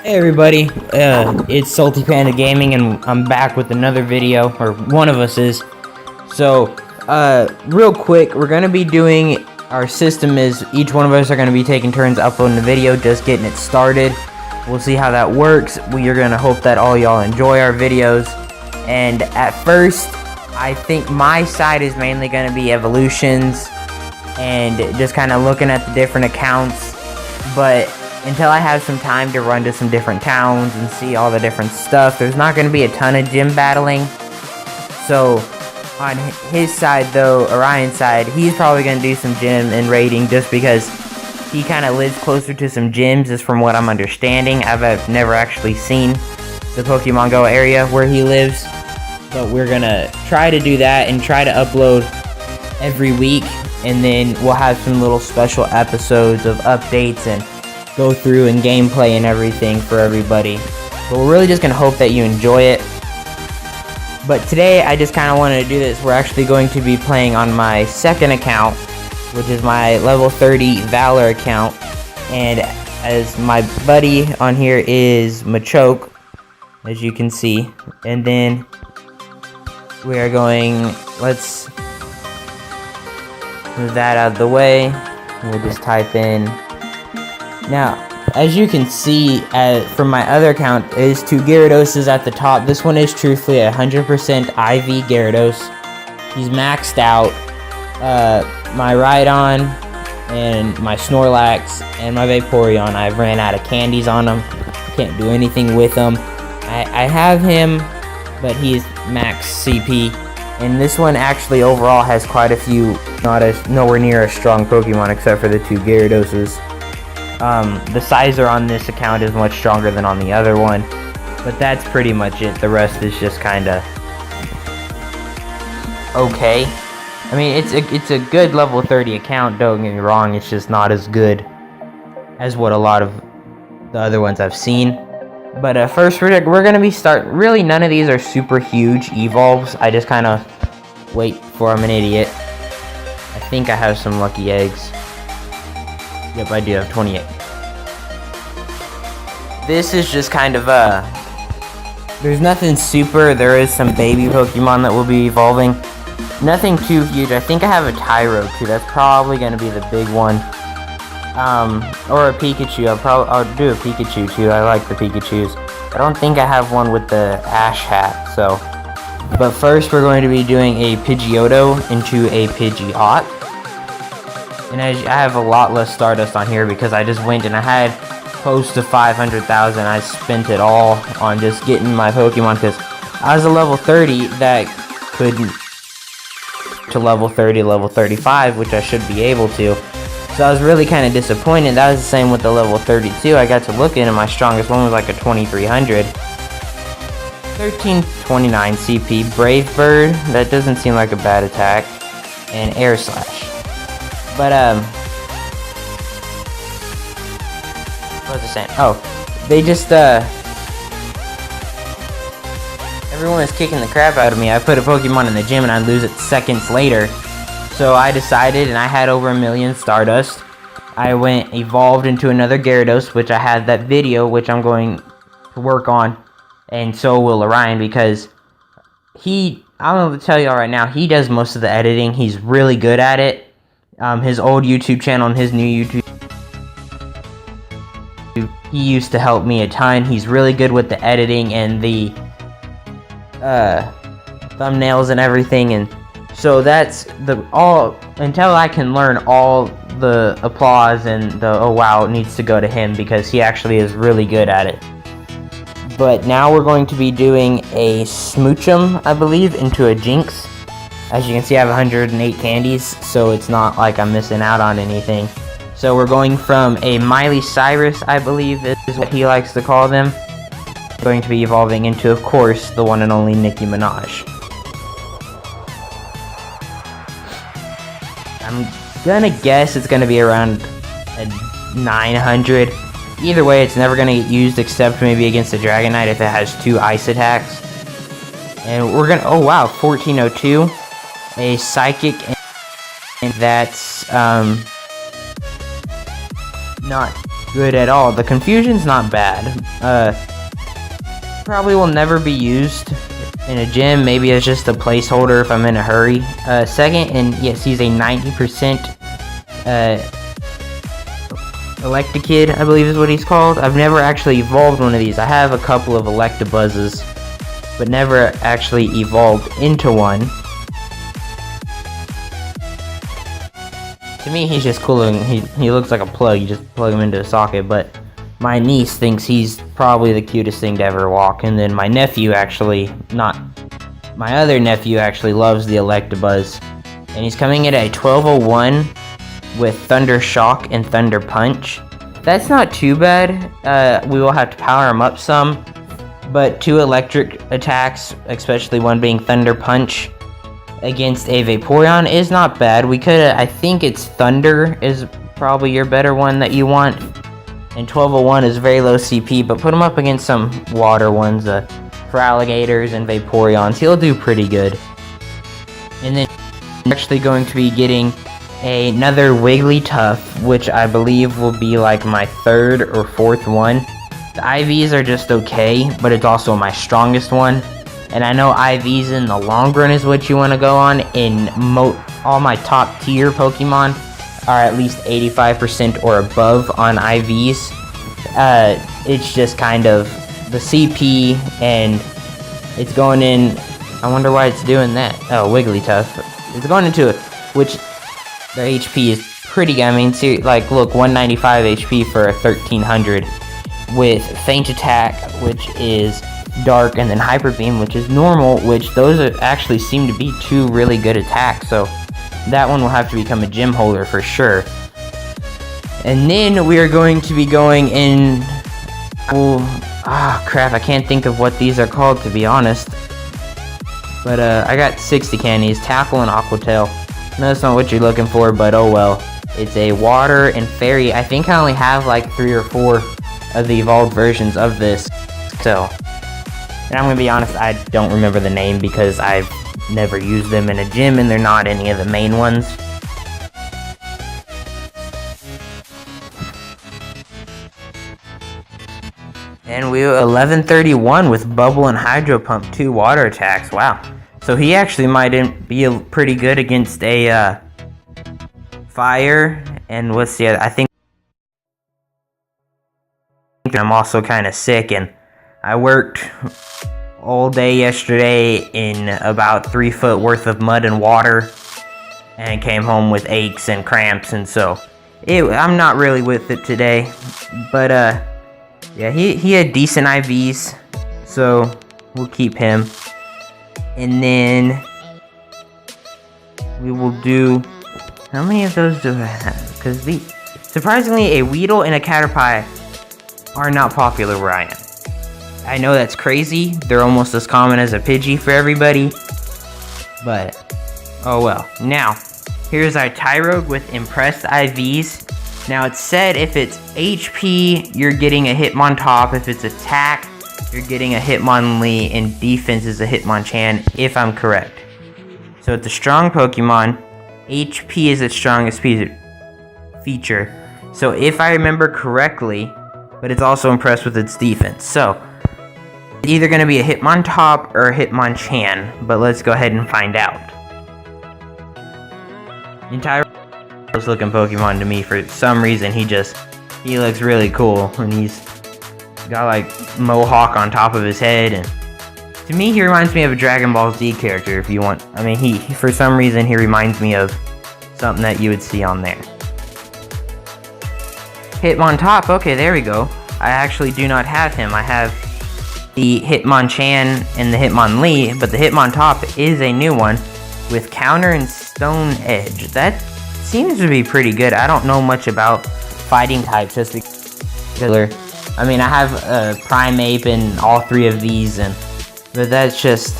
Hey everybody, it's Salty Panda Gaming, and I'm back with another video, or one of us is. So, real quick, we're gonna be doing, our system is, each one of us are gonna be taking turns uploading the video, just getting it started. We'll see how that works. We are gonna hope that all y'all enjoy our videos. And at first, I think my side is mainly gonna be evolutions, and just kind of looking at the different accounts, but until I have some time to run to some different towns and see all the different stuff, there's not going to be a ton of gym battling. So, on his side though, Orion's side, he's probably going to do some gym and raiding just because he kind of lives closer to some gyms, is from what I'm understanding. I've never actually seen the Pokemon Go area where he lives, but we're going to try to do that and try to upload every week, and then we'll have some little special episodes of updates and go through and gameplay and everything for everybody. But we're really just gonna hope that you enjoy it. But today I just kind of wanted to do this. We're actually going to be playing on my second account, which is my level 30 Valor account, and as my buddy on here is Machoke, as you can see. And then we are going, let's move that out of the way. We'll just type in. Now, as you can see, from my other account, is 2 Gyarados at the top. This one is truthfully 100% IV Gyarados. He's maxed out. My Rhydon and my Snorlax and my Vaporeon, I've ran out of candies on him. Can't do anything with him. I have him, but he's max CP. And this one actually overall has quite a few, nowhere near as strong Pokemon except for the 2 Gyaradoses. The Sizer on this account is much stronger than on the other one, but that's pretty much it. The rest is just kinda okay. I mean, it's a good level 30 account, don't get me wrong, it's just not as good as what a lot of the other ones I've seen. But first we're gonna be really none of these are super huge evolves. I just kinda wait for I'm an idiot. I think I have some lucky eggs. Yep, I do have 28. This is just kind of there's nothing super. There is some baby Pokemon that will be evolving. Nothing too huge. I think I have a Tyro too. That's probably going to be the big one. Or a Pikachu. I'll do a Pikachu too. I like the Pikachus. I don't think I have one with the Ash hat. So, but first we're going to be doing a Pidgeotto into a Pidgeot. And I have a lot less Stardust on here because I just went and I had close to 500,000. I spent it all on just getting my Pokemon because I was a level 30 that couldn't to level 30, level 35, which I should be able to. So I was really kind of disappointed. That was the same with the level 32. I got to look in and my strongest one was like a 2300. 1329 CP. Brave Bird, that doesn't seem like a bad attack. And Air Slash. But, what was I saying? Oh, they just, everyone is kicking the crap out of me. I put a Pokemon in the gym and I lose it seconds later. So I decided, and I had over 1 million Stardust. I evolved into another Gyarados, which I had that video, which I'm going to work on. And so will Orion, because I don't know to tell y'all right now, he does most of the editing. He's really good at it. His old YouTube channel and his new YouTube, he used to help me a ton. He's really good with the editing and the thumbnails and everything, and so that's until I can learn all the applause and the oh wow, it needs to go to him because he actually is really good at it. But now we're going to be doing a Smoochum, I believe, into a Jinx. As you can see, I have 108 candies, so it's not like I'm missing out on anything. So we're going from a Miley Cyrus, I believe is what he likes to call them. Going to be evolving into, of course, the one and only Nicki Minaj. I'm gonna guess it's gonna be around a 900. Either way, it's never gonna get used except maybe against a Dragonite if it has 2 ice attacks. And we're gonna, oh wow, 1402. A Psychic, and that's not good at all. The confusion's not bad. Probably will never be used in a gym. Maybe it's just a placeholder if I'm in a hurry. Second, and yes, he's a 90% Electakid, I believe is what he's called. I've never actually evolved one of these. I have a couple of Electabuzzes, but never actually evolved into one. To me, he's just cool. He looks like a plug. You just plug him into a socket, but my niece thinks he's probably the cutest thing to ever walk. And then my nephew actually, my other nephew actually loves the Electabuzz. And he's coming in at a 1201 with Thunder Shock and Thunder Punch. That's not too bad. We will have to power him up some. But 2 electric attacks, especially one being Thunder Punch, against a Vaporeon is not bad. We could, I think it's Thunder is probably your better one that you want. And 1201 is very low CP, but put him up against some water ones, for alligators and Vaporeons. He'll do pretty good. And then I'm actually going to be getting another Wigglytuff, which I believe will be like my 3rd or 4th one. The IVs are just okay, but it's also my strongest one. And I know IVs in the long run is what you want to go on. In all my top tier Pokemon are at least 85% or above on IVs. It's just kind of the CP, and it's going in. I wonder why it's doing that. Oh, Wigglytuff. It's going into it, which their HP is pretty good. I mean, see, like, look, 195 HP for a 1300 with Faint Attack, which is Dark, and then Hyper Beam, which is normal, which those actually seem to be 2 really good attacks, so that one will have to become a gym holder for sure. And then we are going to be going in... crap, I can't think of what these are called, to be honest. But, I got 60 candies, Tackle and Aqua Tail. No, that's not what you're looking for, but oh well. It's a Water and Fairy. I think I only have like 3 or 4 of the evolved versions of this, so... And I'm gonna be honest, I don't remember the name because I've never used them in a gym and they're not any of the main ones. And we 1131 with Bubble and Hydro Pump, 2 water attacks. Wow. So he actually might be pretty good against a Fire. And what's the other? I think I'm also kind of sick, and I worked all day yesterday in about 3 foot worth of mud and water, and came home with aches and cramps, and so I'm not really with it today. But yeah, he had decent IVs, so we'll keep him. And then we will do, how many of those do I have? Because surprisingly, a Weedle and a Caterpie are not popular where I am. I know that's crazy. They're almost as common as a Pidgey for everybody. But, oh well. Now, here's our Tyrogue with Impressed IVs. Now, it's said if it's HP, you're getting a Hitmontop. If it's attack, you're getting a Hitmonlee. And defense is a Hitmonchan, if I'm correct. So, it's a strong Pokemon. HP is its strongest feature. So, if I remember correctly, but it's also impressed with its defense. So, it's either going to be a Hitmontop or a Hitmonchan, but let's go ahead and find out. Entire looking Pokemon to me for some reason. He looks really cool, and he's got like mohawk on top of his head, and to me he reminds me of a Dragon Ball Z character. If you want, I mean, he for some reason he reminds me of something that you would see on there. Hitmontop, okay, there we go. I actually do not have him. I have the Hitmonchan and the Hitmonlee, but the Hitmontop is a new one with Counter and Stone Edge. That seems to be pretty good. I don't know much about fighting types, just because, I mean, I have Primeape and all 3 of these, but that's just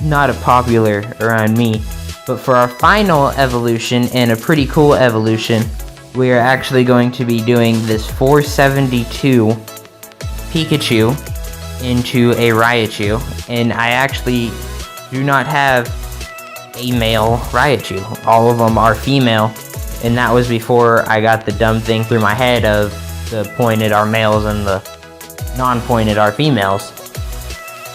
not a popular around me. But for our final evolution, and a pretty cool evolution, we are actually going to be doing this 472 Pikachu into a Raichu, and I actually do not have a male Raichu. All of them are female, and that was before I got the dumb thing through my head of The pointed are males and the non-pointed are females.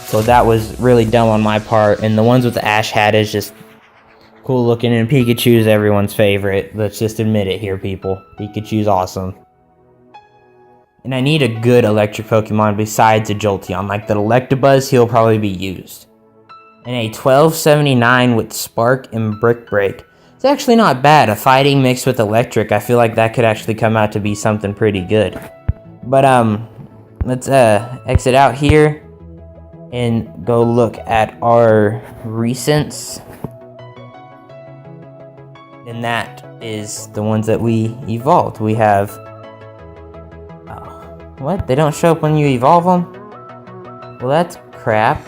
So that was really dumb on my part. And the ones with the ash hat is just cool looking, and Pikachu's everyone's favorite. Let's just admit it here, people. Pikachu's awesome. And I need a good electric Pokemon besides a Jolteon. Like the Electabuzz, he'll probably be used. And a 1279 with Spark and Brick Break. It's actually not bad. A fighting mixed with electric. I feel like that could actually come out to be something pretty good. But let's exit out here and go look at our recents. And that is the ones that we evolved. We have... what? They don't show up when you evolve them? Well, that's crap.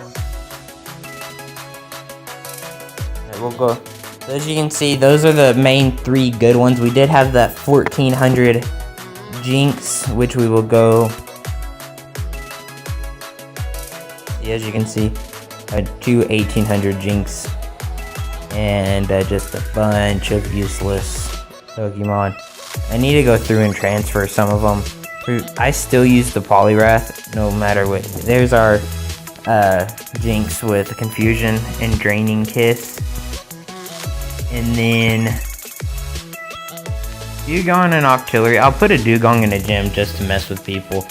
Alright, we'll go. So as you can see, those are the main 3 good ones. We did have that 1400 Jinx, which we will go... as you can see, 2 1800 Jinx. And just a bunch of useless Pokemon. I need to go through and transfer some of them. I still use the Poliwrath, no matter what. There's our Jinx with Confusion and Draining Kiss. And then Dugong and Octillery. I'll put a Dugong in a gym just to mess with people.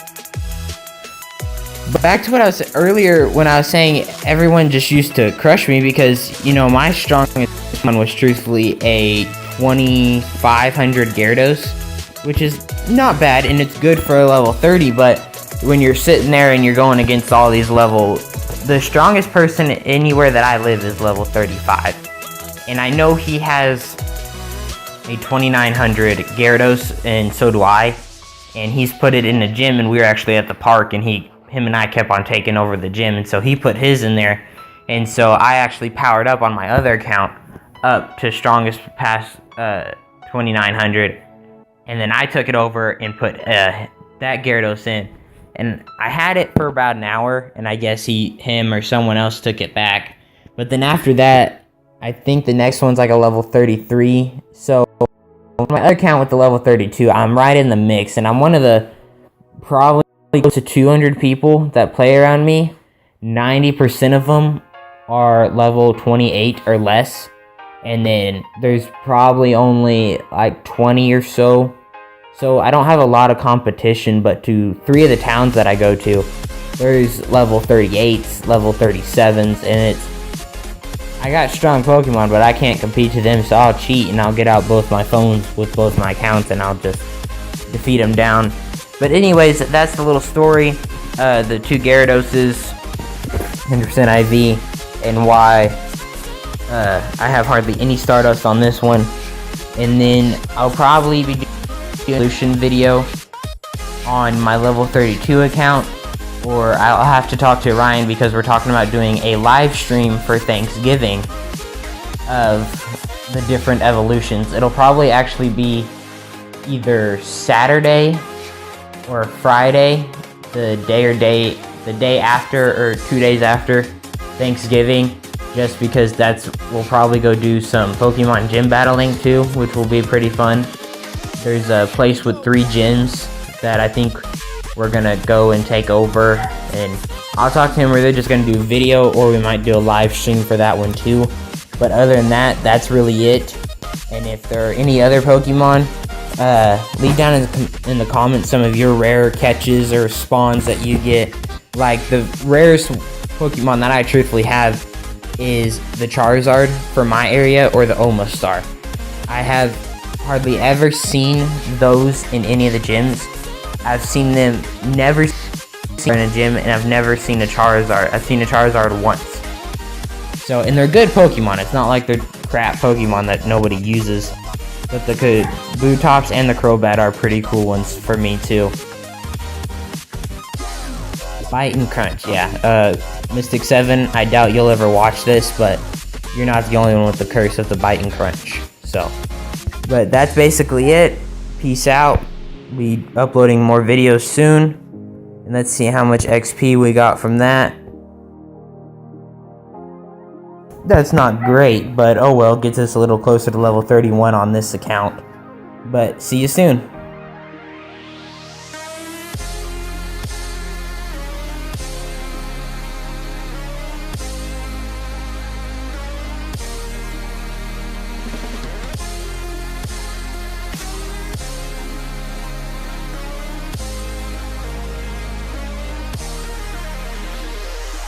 But back to what I was earlier when I was saying everyone just used to crush me because, you know, my strongest one was truthfully a 2500 Gyarados, which is not bad, and it's good for a level 30, but when you're sitting there and you're going against all these the strongest person anywhere that I live is level 35. And I know he has a 2900 Gyarados, and so do I. And he's put it in the gym, and we were actually at the park, and him and I kept on taking over the gym, and so he put his in there. And so I actually powered up on my other account up to strongest past 2900. And then I took it over and put that Gyarados in. And I had it for about an hour, and I guess him or someone else took it back. But then after that, I think the next one's like a level 33. So on my other account with the level 32, I'm right in the mix. And I'm one of the probably close to 200 people that play around me. 90% of them are level 28 or less. And then there's probably only like 20 or so. So I don't have a lot of competition, but to 3 of the towns that I go to, there's level 38s, level 37s, and I got strong Pokemon, but I can't compete to them, so I'll cheat and I'll get out both my phones with both my accounts and I'll just defeat them down. But anyways, that's the little story. The 2 Gyaradoses, 100% IV, and why I have hardly any Stardust on this one. And then I'll probably be doing a solution video on my level 32 account, or I'll have to talk to Ryan because we're talking about doing a live stream for Thanksgiving of the different evolutions. It'll probably actually be either Saturday or Friday, the day after or 2 days after Thanksgiving, just because we'll probably go do some Pokemon gym battling too, which will be pretty fun. There's a place with 3 gyms that I think we're gonna go and take over, and I'll talk to him. We're either just gonna do video or we might do a live stream for that one too. But other than that, that's really it. And if there are any other Pokemon, leave down in the comments some of your rare catches or spawns that you get. Like the rarest Pokemon that I truthfully have is the Charizard for my area, or the Omastar. I have hardly ever seen those in any of the gyms. I've seen them never seen in a gym, and I've never seen a Charizard. I've seen a Charizard once. So, and they're good Pokemon. It's not like they're crap Pokemon that nobody uses. But the Kabutops and the Crobat are pretty cool ones for me too. Bite and Crunch, yeah. Mystic 7, I doubt you'll ever watch this, but you're not the only one with the curse of the Bite and Crunch. So, but that's basically it. Peace out. Be uploading more videos soon. And let's see how much XP we got from that. That's not great, but oh well, gets us a little closer to level 31 on this account. But see you soon.